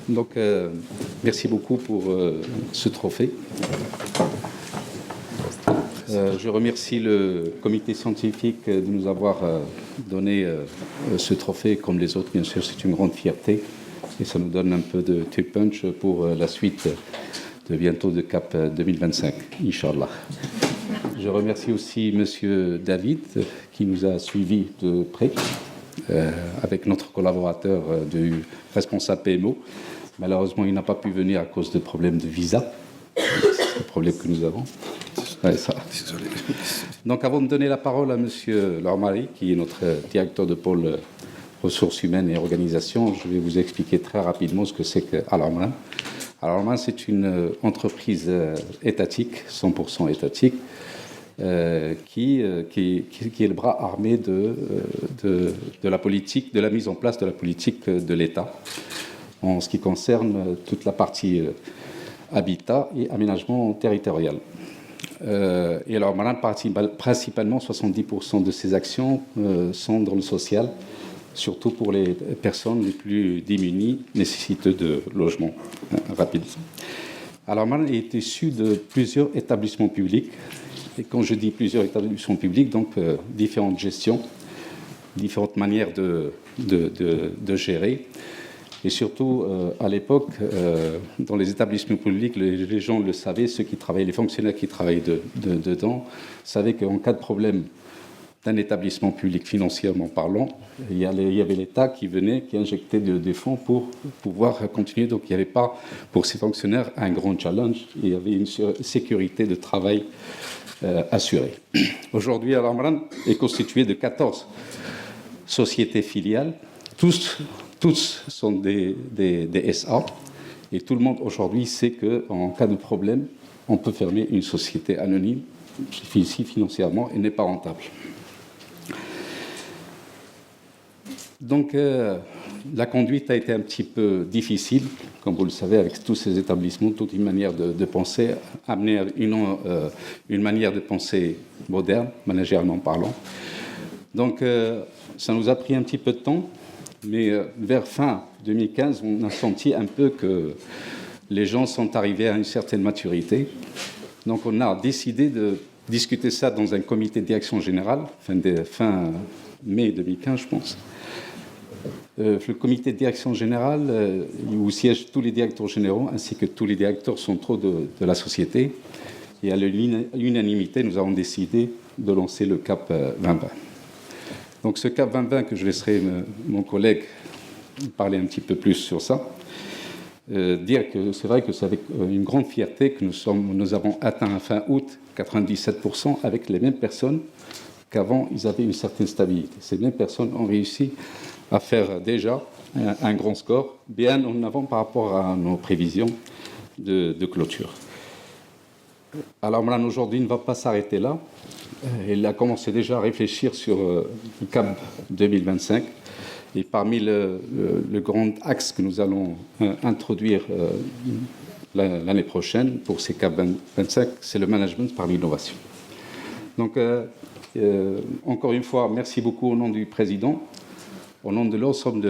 Donc, merci beaucoup pour ce trophée. Je remercie le comité scientifique de nous avoir donné ce trophée, comme les autres, bien sûr, c'est une grande fierté. Et ça nous donne un peu de punch pour la suite de bientôt de CAP 2025, Inch'Allah. Je remercie aussi M. David, qui nous a suivis de près, avec notre collaborateur du responsable PMO. Malheureusement, il n'a pas pu venir à cause de problèmes de visa. C'est le problème que nous avons. Ouais, ça. Désolé. Donc, avant de donner la parole à M. Lormari, qui est notre directeur de pôle ressources humaines et organisation, je vais vous expliquer très rapidement ce que c'est qu'Al-Omran. Al-Omran, c'est une entreprise étatique, 100% étatique, qui est le bras armé de la politique, de la mise en place de la politique de l'État, en ce qui concerne toute la partie habitat et aménagement territorial. Et alors, principalement, 70% de ces actions sont dans le social, surtout pour les personnes les plus démunies, nécessiteux de logement rapide. Alors, Al-Omran est issu de plusieurs établissements publics. Et quand je dis plusieurs établissements publics, donc différentes gestions, différentes manières de gérer. Et surtout, à l'époque, dans les établissements publics, les gens le savaient, ceux qui travaillaient, les fonctionnaires qui travaillaient dedans, savaient qu'en cas de problème d'un établissement public financièrement parlant, il y avait l'État qui venait, qui injectait des fonds pour pouvoir continuer. Donc il n'y avait pas, pour ces fonctionnaires, un grand challenge. Il y avait une sécurité de travail assurée. Aujourd'hui, Al-Omran est constitué de 14 sociétés filiales. Tous sont des SA. Et tout le monde aujourd'hui sait qu'en cas de problème, on peut fermer une société anonyme qui, financièrement, n'est pas rentable. Donc, la conduite a été un petit peu difficile, comme vous le savez, avec tous ces établissements, toute une manière de penser, amener à une manière de penser moderne, managérialement parlant. Donc, ça nous a pris un petit peu de temps, mais vers fin 2015, on a senti un peu que les gens sont arrivés à une certaine maturité. Donc, on a décidé de discuter ça dans un comité de direction générale, fin mai 2015, je pense. Le comité de direction générale, où siègent tous les directeurs généraux, ainsi que tous les directeurs centraux de la société. Et à l'unanimité, nous avons décidé de lancer le CAP 2020. Donc ce CAP 2020, que je laisserai mon collègue parler un petit peu plus sur ça, dire que c'est vrai que c'est avec une grande fierté que nous avons atteint fin août 97% avec les mêmes personnes qu'avant, ils avaient une certaine stabilité. Ces mêmes personnes ont réussi à faire déjà un grand score, bien en avant par rapport à nos prévisions de clôture. Alors, Al-Omran aujourd'hui ne va pas s'arrêter là. Il a commencé déjà à réfléchir sur le CAP 2025. Et parmi le grand axe que nous allons introduire l'année prochaine pour ces CAP 2025, c'est le management par l'innovation. Donc, encore une fois, merci beaucoup au nom du président, au nom de l'ensemble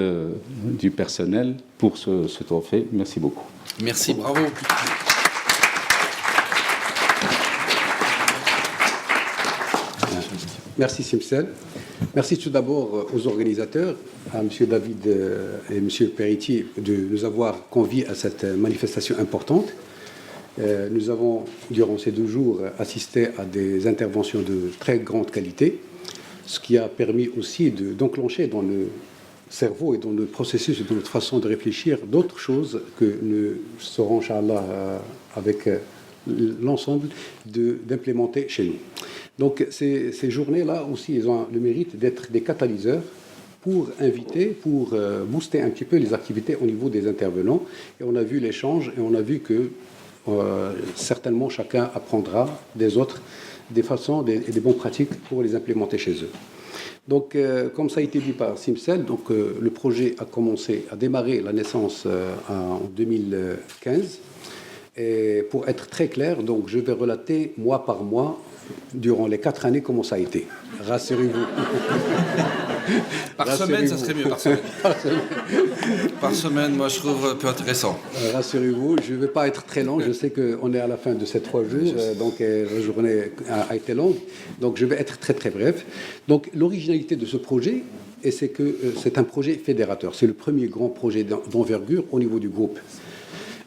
du personnel pour ce trophée. Merci beaucoup. Merci, bravo. Merci Simsel. Merci tout d'abord aux organisateurs, à M. David et M. Peritier, de nous avoir conviés à cette manifestation importante. Nous avons, durant ces 2 jours, assisté à des interventions de très grande qualité, ce qui a permis aussi d'enclencher dans le cerveau et dans le processus et dans notre façon de réfléchir d'autres choses que nous saurons, Inch'Allah, avec l'ensemble d'implémenter chez nous. Donc ces journées-là aussi, elles ont le mérite d'être des catalyseurs pour inviter, pour booster un petit peu les activités au niveau des intervenants. Et on a vu l'échange et on a vu que certainement chacun apprendra des autres des façons et des bonnes pratiques pour les implémenter chez eux. Donc, comme ça a été dit par Simsel, donc, le projet a démarré la naissance en 2015. Et pour être très clair, donc, je vais relater mois par mois, durant les 4 années, comment ça a été. Rassurez-vous. Par semaine, ça serait mieux, par semaine. Par semaine, moi, je trouve peu intéressant. Rassurez-vous, je ne vais pas être très long. Je sais qu'on est à la fin de ces 3 jours, donc la journée a été longue. Donc, je vais être très, très bref. Donc, l'originalité de ce projet, c'est que c'est un projet fédérateur. C'est le premier grand projet d'envergure au niveau du groupe.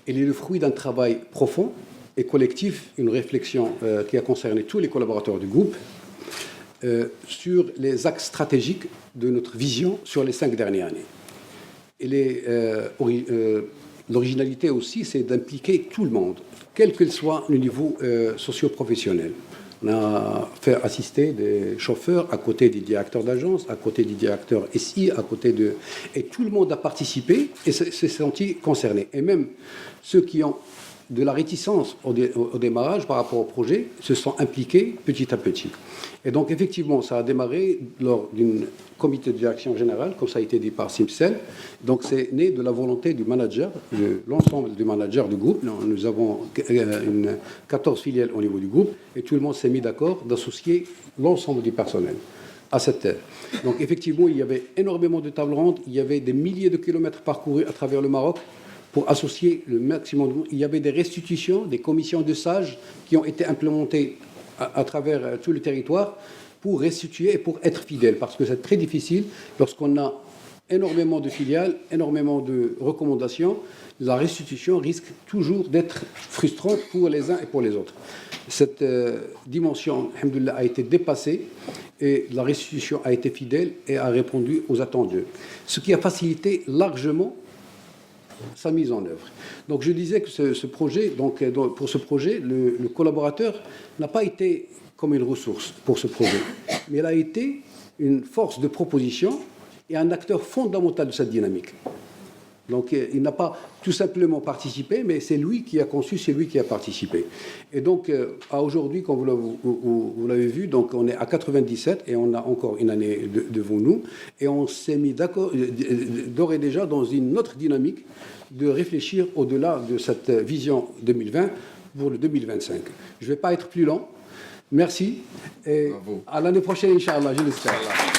Il est le fruit d'un travail profond et collectif, une réflexion qui a concerné tous les collaborateurs du groupe sur les axes stratégiques de notre vision sur les 5 dernières années. Et l'originalité aussi, c'est d'impliquer tout le monde, quel que soit le niveau socio-professionnel. On a fait assister des chauffeurs à côté des directeurs d'agence, à côté des directeurs SI, à côté de... Et tout le monde a participé et s'est senti concerné. Et même ceux qui ont de la réticence au démarrage par rapport au projet se sont impliqués petit à petit. Et donc, effectivement, ça a démarré lors d'un comité de direction générale, comme ça a été dit par Simcel. Donc, c'est né de la volonté du manager, de l'ensemble des managers du groupe. Nous avons 14 filiales au niveau du groupe, et tout le monde s'est mis d'accord d'associer l'ensemble du personnel à cette terre. Donc, effectivement, il y avait énormément de tables rondes, il y avait des milliers de kilomètres parcourus à travers le Maroc, pour associer le maximum de monde. Il y avait des restitutions, des commissions de sages qui ont été implémentées à travers tout le territoire pour restituer et pour être fidèles. Parce que c'est très difficile lorsqu'on a énormément de filiales, énormément de recommandations. La restitution risque toujours d'être frustrante pour les uns et pour les autres. Cette dimension, alhamdoulilah, a été dépassée et la restitution a été fidèle et a répondu aux attendus. Ce qui a facilité largement sa mise en œuvre. Donc je disais que ce projet, pour ce projet, le collaborateur n'a pas été comme une ressource pour ce projet, mais il a été une force de proposition et un acteur fondamental de cette dynamique. Donc il n'a pas tout simplement participé, mais c'est lui qui a conçu, c'est lui qui a participé. Et donc à aujourd'hui, comme vous l'avez vu, donc on est à 97 et on a encore une année devant nous. Et on s'est mis d'accord d'ores et déjà dans une autre dynamique de réfléchir au-delà de cette vision 2020 pour le 2025. Je ne vais pas être plus long. Merci et bravo. À l'année prochaine, Inch'Allah, je l'espère.